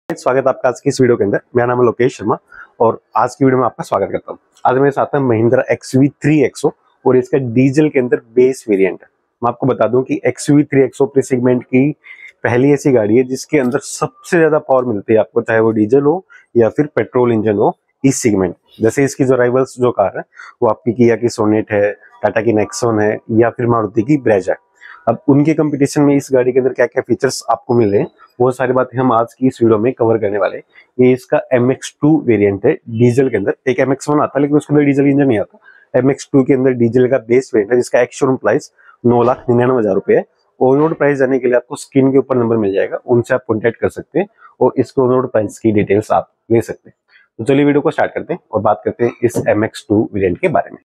स्वागत है आपका आज की इस वीडियो के अंदर। मेरा नाम है लोकेश शर्मा और आज की वीडियो में आपका स्वागत करता हूं। आज मेरे साथ है महिंद्रा XUV3XO और इसका डीजल के अंदर बेस वेरिएंट है। मैं आपको बता दूं कि XUV3XO अपने सेगमेंट की पहली ऐसी गाड़ी है जिसके अंदर सबसे ज्यादा पावर मिलती है आपको, चाहे वो डीजल हो या फिर पेट्रोल इंजन हो इस सेगमेंट। जैसे इसकी जो राइवल्स जो कार है वो आपकी किया की सोनेट है, टाटा की नेक्सॉन है या फिर मारुति की ब्रेजा है। अब उनके कंपटीशन में इस गाड़ी के अंदर क्या क्या फीचर्स आपको मिल रहे हैं वो सारी बातें हम आज की इस वीडियो में कवर करने वाले हैं। ये इसका MX2 वेरिएंट है डीजल के अंदर। एक MX1 आता है लेकिन उसके अंदर डीजल इंजन नहीं आता। MX2 के अंदर डीजल का बेस वेरिएंट है जिसका एक्स शोरूम प्राइस 9,99,000 रुपए है। ऑन रोड प्राइस जाने के लिए आपको स्क्रीन के ऊपर नंबर मिल जाएगा, उनसे आप कॉन्टेक्ट कर सकते हैं और इसके ऑन रोड प्राइस की डिटेल्स आप ले सकते हैं। तो चलिए वीडियो को स्टार्ट करते हैं और बात करते हैं इस MX2 वेरिएंट के बारे में।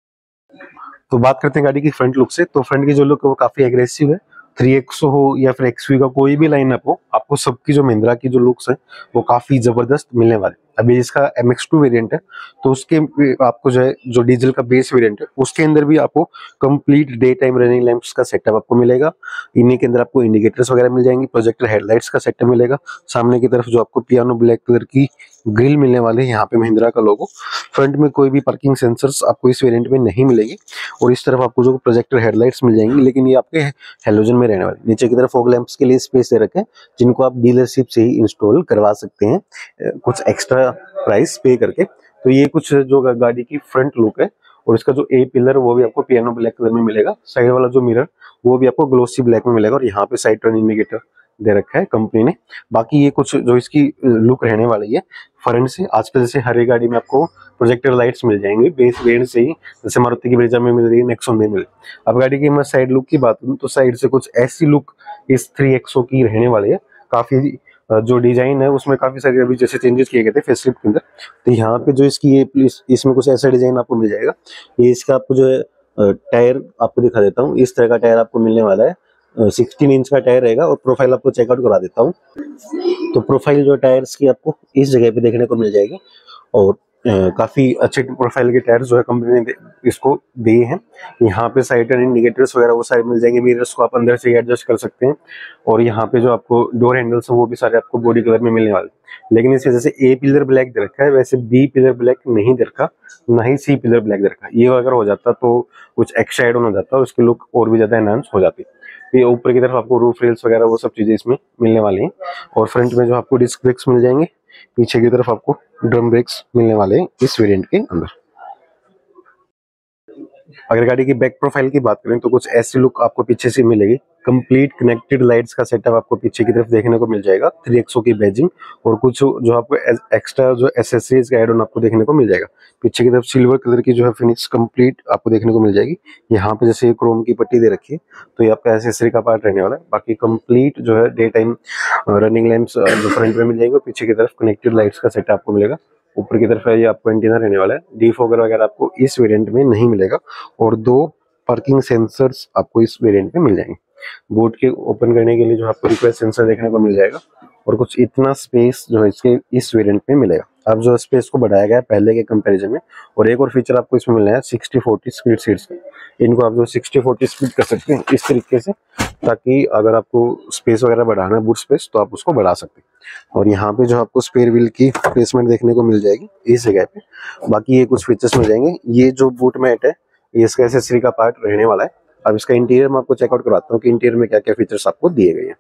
तो बात करते हैं गाड़ी की फ्रंट लुक से। तो फ्रंट की जो लुक है वो काफी एग्रेसिव है। 3XO हो या फिर XUV का कोई भी लाइनअप हो, आपको सबकी जो महिंद्रा की जो लुक्स है वो काफी जबरदस्त मिलने वाले। अभी इसका MX2 वेरिएंट है तो उसके आपको जो है जो डीजल का बेस वेरिएंट है उसके अंदर भी आपको complete day time running lamps का सेटअप आपको मिलेगा। इन्हीं के अंदर आपको इंडिकेटर्स वगैरह मिल जाएंगे, प्रोजेक्टर हेडलाइट्स का सेटअप मिलेगा। सामने की तरफ जो आपको पियानो ब्लैक कलर की ग्रिल मिलने वाले हैं, यहाँ पे महिंद्रा का लोगो। फ्रंट में कोई भी पार्किंग सेंसर्स आपको इस वेरिएंट में नहीं मिलेगी और इस तरफ आपको जो प्रोजेक्टर हेडलाइट्स मिल जाएंगी, लेकिन ये आपके हेलोजन में रहने वाले। नीचे की तरफ फॉग लैंप्स के लिए स्पेस दे रखे हैं जिनको आप डीलरशिप से ही इंस्टॉल करवा सकते हैं कुछ एक्स्ट्रा प्राइस पे करके। तो ये कुछ जो गाड़ी की फ्रंट लुक है और इसका जो ए पिलर वो भी आपको पियानो ब्लैक कलर में मिलेगा। साइड वाला जो मिरर वो भी आपको ग्लोसी ब्लैक में मिलेगा और यहाँ पे साइड टर्न इंडिकेटर दे रखा है कंपनी ने। बाकी ये कुछ जो इसकी लुक रहने वाली है फ्रंट से, आजकल जैसे हर एक गाड़ी में आपको प्रोजेक्टर लाइट्स मिल जाएंगे बेस वेरिएंट से ही, जैसे मारुति की ब्रेजा में मिल रही है, नेक्सॉन में मिल। अब गाड़ी की मैं साइड लुक की बात करूं तो साइड से कुछ ऐसी लुक इस 3XO की रहने वाली है। काफी जो डिजाइन है उसमें काफी सारे अभी जैसे चेंजेस किए गए थे फेसलिफ्ट के अंदर। तो यहाँ पे जो इसकी ये इसमें कुछ ऐसा डिजाइन आपको मिल जाएगा। ये इसका आपको जो है टायर आपको दिखा देता हूँ। इस तरह का टायर आपको मिलने वाला है। 16 इंच का टायर रहेगा और प्रोफाइल आपको चेकआउट करा देता हूँ। तो प्रोफाइल जो टायर्स की आपको इस जगह पे देखने को मिल जाएगी और काफी अच्छे प्रोफाइल के टायर्स जो है कंपनी ने इसको दिए हैं। यहाँ पे साइड टर्न इंडिकेटर्स वगैरह वो सारे मिल जाएंगे। मिरर्स को आप अंदर से एडजस्ट कर सकते हैं और यहाँ पे जो आपको डोर हैंडल्स हैं वो भी सारे आपको बॉडी कलर में मिलने वाले। लेकिन इस वजह से ए पिलर ब्लैक दे रखा है, वैसे बी पिलर ब्लैक नहीं दे रखा, ना ही सी पिलर ब्लैक दे रखा। ये अगर हो जाता तो कुछ एक्स्ट्रा एड हो जाता, उसकी लुक और भी ज्यादा एनहांस हो जाती। ये ऊपर की तरफ आपको रूफ रेल्स वगैरह वो सब चीजें इसमें मिलने वाली हैं और फ्रंट में जो आपको डिस्क ब्रेक्स मिल जाएंगे, पीछे की तरफ आपको ड्रम ब्रेक्स मिलने वाले हैं इस वेरिएंट के अंदर। अगर गाड़ी की बैक प्रोफाइल की बात करें तो कुछ ऐसी लुक आपको पीछे से मिलेगी। कंप्लीट कनेक्टेड लाइट्स का सेटअप आपको पीछे की तरफ देखने को मिल जाएगा। 3XO की बैजिंग और कुछ जो आपको एक्स्ट्रा जो एसेसरीज का एड ऑन आपको देखने को मिल जाएगा। पीछे की तरफ सिल्वर कलर की जो है फिनिश कंप्लीट आपको देखने को मिल जाएगी। यहाँ पे जैसे क्रोम की पट्टी दे रखी है तो ये आपका एसेसरी का पार्ट रहने वाला है। बाकी कंप्लीट जो है डे टाइम रनिंग लैंप्स जो फ्रंट में मिल जाएंगे, पीछे की तरफ कनेक्टेड लाइट्स का सेटअप आपको मिलेगा। ऊपर की तरफ है ये आपको एंटीना रहने वाला है। डीफॉगर वगैरह आपको इस वेरिएंट में नहीं मिलेगा और 2 पार्किंग सेंसर्स आपको इस वेरिएंट में मिल जाएंगे। बोट के ओपन करने के लिए जो आपको रिक्वेस्ट सेंसर देखने को मिल जाएगा और कुछ इतना स्पेस जो है इसके इस वेरिएंट में मिलेगा। अब जो स्पेस को बढ़ाया गया है पहले के कंपैरिजन में। और एक और फीचर आपको इसमें मिलना है 60-40 स्पीड सीट्स का। इनको आप जो 60-40 स्पीड कर सकते हैं इस तरीके से, ताकि अगर आपको स्पेस वगैरह बढ़ाना है बूट स्पेस तो आप उसको बढ़ा सकते हैं। और यहाँ पे जो आपको स्पेयर व्हील की प्लेसमेंट देखने को मिल जाएगी इस जगह पे। बाकी ये कुछ फीचर्स मिल जाएंगे। ये जो बूट मैट है ये इसका एसेसरी का पार्ट रहने वाला है। अब इसका इंटीरियर मैं आपको चेकआउट करवाता हूँ कि इंटीरियर में क्या क्या फीचर्स आपको दिए गए हैं।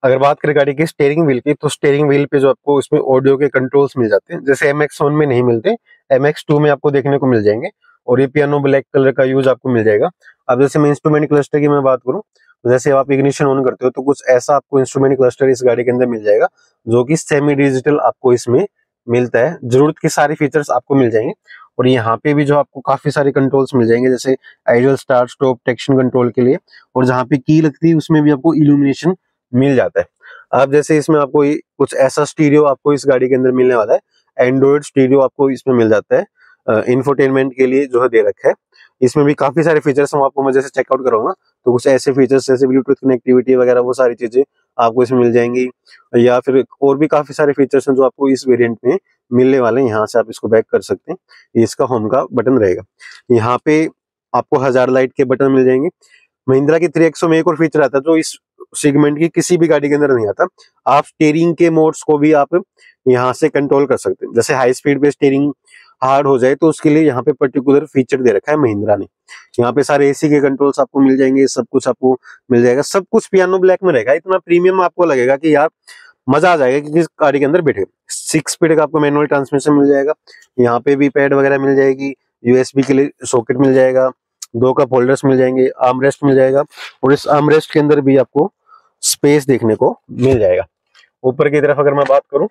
अगर बात करें गाड़ी की स्टीयरिंग व्हील की तो स्टीयरिंग व्हील पे जो आपको इसमें ऑडियो के कंट्रोल्स मिल जाते हैं, जैसे MX1 में नहीं मिलते, MX2 में आपको देखने को मिल जाएंगे। और ये पियानो ब्लैक कलर का यूज आपको मिल जाएगा। अब जैसे मैं इंस्ट्रूमेंट क्लस्टर की मैं बात करूं तो जैसे आप इग्निशन ऑन करते हो तो कुछ ऐसा आपको इंस्ट्रूमेंट क्लस्टर इस गाड़ी के अंदर मिल जाएगा जो कि सेमी डिजिटल आपको इसमें मिलता है। जरूरत के सारे फीचर्स आपको मिल जाएंगे। और यहाँ पे भी जो आपको काफी सारे कंट्रोल्स मिल जाएंगे, जैसे idol start stop traction control के लिए। और जहाँ पे की लगती है उसमें भी आपको इल्यूमिनेशन मिल जाता है। अब जैसे इसमें आपको कुछ ऐसा स्टीरियो आपको इस गाड़ी के अंदर मिलने वाला है। एंड्रॉइड स्टीरियो आपको इसमें मिल जाता है इंफोटेनमेंट के लिए जो है दे रखा है। इसमें भी काफी सारे फीचर्स हम आपको मैं जैसे चेकआउट कराऊंगा तो कुछ ऐसे फीचर्स जैसे ब्लूटूथ कनेक्टिविटी वगैरह वो सारी चीजें आपको इसमें मिल जाएंगी। या फिर और भी काफी सारे फीचर्स हैं जो आपको इस वेरिएंट में मिलने वाले हैं। यहाँ से आप इसको बैक कर सकते हैं। ये इसका होम का बटन रहेगा। यहाँ पे आपको 1000 लाइट के बटन मिल जाएंगे। महिंद्रा की 3XO में एक और फीचर आता है जो इस सेगमेंट की किसी भी गाड़ी के अंदर नहीं आता। आप स्टीयरिंग के मोड्स को भी आप यहाँ से कंट्रोल कर सकते हैं। जैसे हाई स्पीड पे स्टीयरिंग हार्ड हो जाए तो उसके लिए यहाँ पे पर्टिकुलर फीचर दे रखा है महिंद्रा ने। यहाँ पे सारे एसी के कंट्रोल्स आपको मिल जाएंगे, सब कुछ आपको मिल जाएगा, सब कुछ पियानो ब्लैक में रहेगा। इतना प्रीमियम आपको लगेगा कि यार मजा आ जाएगा कि किस गाड़ी के अंदर बैठे। 6 स्पीड का आपको मैनुअल ट्रांसमिशन मिल जाएगा। यहाँ पे भी पैड वगैरह मिल जाएगी, यूएसबी के लिए सॉकेट मिल जाएगा, 2 कप होल्डर्स मिल जाएंगे, आर्मरेस्ट मिल जाएगा और इस आर्मरेस्ट के अंदर भी आपको स्पेस देखने को मिल जाएगा। ऊपर की तरफ अगर मैं बात करूं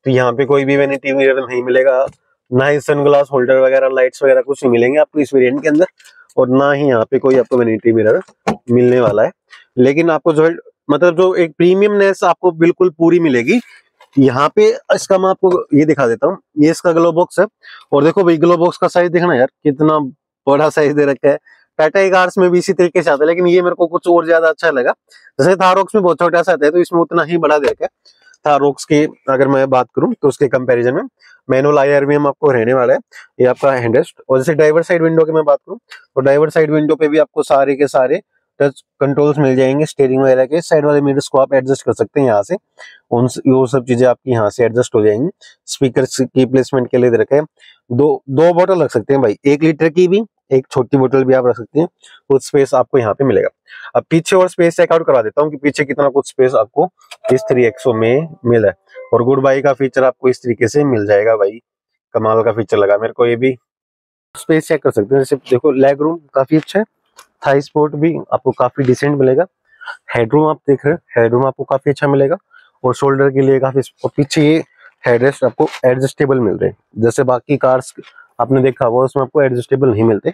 तो यहाँ पे कोई भी वैनिटी मिरर नहीं मिलेगा, ना ही सनग्लास होल्डर वगैरह लाइट्स वगैरह कुछ नहीं मिलेंगे आपको इस वेरिएंट के अंदर, और ना ही यहाँ पे कोई आपको वैनिटी मिरर मिलने वाला है। लेकिन आपको जो मतलब जो एक प्रीमियमनेस आपको बिल्कुल पूरी मिलेगी यहाँ पे। इसका मैं आपको ये दिखा देता हूँ, ये इसका ग्लो बॉक्स है और देखो भाई ग्लो बॉक्स का साइज देखना यार कितना बड़ा साइज दे रखा है। टाटा कार्स में भी इसी तरीके से आता है, लेकिन ये मेरे को कुछ और ज्यादा अच्छा लगा। जैसे थाररॉक्स में बहुत छोटा सा आता है तो इसमें उतना ही बड़ा दे रखा है। थाररॉक्स की अगर मैं बात करूं तो उसके कंपैरिजन में मैनुअल IRVM आपको रहने वाला है, ये आपका हैंडरेस्ट। और जैसे ड्राइवर साइड विंडो की मैं बात करूं तो ड्राइवर साइड विंडो पे भी आपको सारे के सारे टच कंट्रोल्स मिल जाएंगे। स्टीयरिंग वगैरह के साइड वाले मिरर्स को आप एडजस्ट कर सकते हैं यहाँ से, वो सब चीजें आपकी यहाँ से एडजस्ट हो जाएंगी। स्पीकर की प्लेसमेंट के लिए दे रखे हैं, दो बोतल रख सकते हैं भाई, 1 लीटर की भी, एक छोटी बोतल भी आप रख सकते हैं, कुछ स्पेस आपको यहाँ पे मिलेगा। अब पीछे और स्पेस चेकआउट करवा देता हूँ कि पीछे कितना कुछ स्पेस आपको इस 3XO में मिला है। और गुड बाई का फीचर आपको इस तरीके से मिल जाएगा भाई, कमाल का फीचर लगा मेरे को। ये भी स्पेस चेक कर सकते हैं, जैसे देखो लेग रूम काफी अच्छा है, थाई स्पोर्ट भी आपको काफी डिसेंट मिलेगा, हेडरूम आप देख रहे हैं, हेडरूम आपको काफी अच्छा मिलेगा और शोल्डर के लिए काफी। और पीछे ये हेडरेस्ट आपको एडजस्टेबल मिल रहे हैं, जैसे बाकी कार्स आपने देखा हुआ उसमें आपको एडजस्टेबल नहीं मिलते।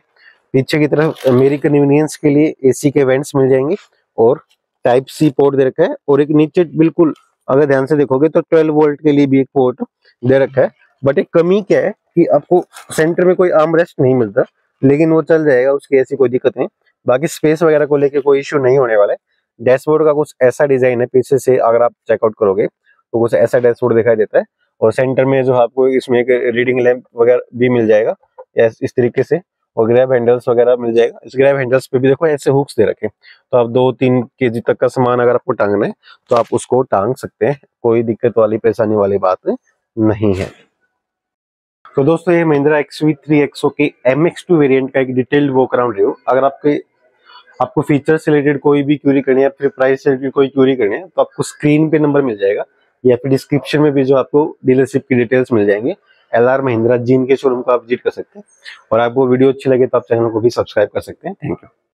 पीछे की तरफ मेरी कन्वीनियंस के लिए एसी के वेंट्स मिल जाएंगे और टाइप सी पोर्ट दे रखा है, और एक नीचे बिल्कुल अगर ध्यान से देखोगे तो 12 वोल्ट के लिए भी एक पोर्ट दे रखा है। बट एक कमी क्या है कि आपको सेंटर में कोई आर्म रेस्ट नहीं मिलता, लेकिन वो चल जाएगा, उसकी ऐसी कोई दिक्कत नहीं। बाकी स्पेस वगैरह को लेके कोई इश्यू नहीं होने वाला है। डैशबोर्ड का कुछ ऐसा डिजाइन है पीछे से, अगर आप चेकआउट करोगे तो कुछ ऐसा डैशबोर्ड दिखाई देता है। और सेंटर में जो आपको इसमें एक रीडिंग लैंप वगैरह भी मिल जाएगा इस तरीके से, और ग्रैब हैंडल्स वगैरह मिल जाएगा। इस ग्रैब हैंडल्स पे भी देखो ऐसे हुक्स दे रखे हैं, तो आप 2-3 kg तक का सामान अगर आपको टांगना है तो आप उसको टांग सकते हैं, कोई दिक्कत वाली परेशानी वाली बात नहीं है। तो दोस्तों ये महिंद्रा XV3XO के MX2 वेरिएंट का एक डिटेल्ड वॉक अराउंड रिव्यू। अगर आपको फीचर से रिलेटेड कोई भी क्यूरी करनी है, फिर प्राइस से रिलेटेड कोई क्यूरी करनी है, तो आपको स्क्रीन पे नंबर मिल जाएगा या फिर डिस्क्रिप्शन में भी जो आपको डीलरशिप की डिटेल्स मिल जाएंगे। LR महिंद्रा जींद के शोरूम को आप विजिट कर सकते हैं। और आपको वीडियो अच्छी लगे तो आप चैनल को भी सब्सक्राइब कर सकते हैं। Thank you.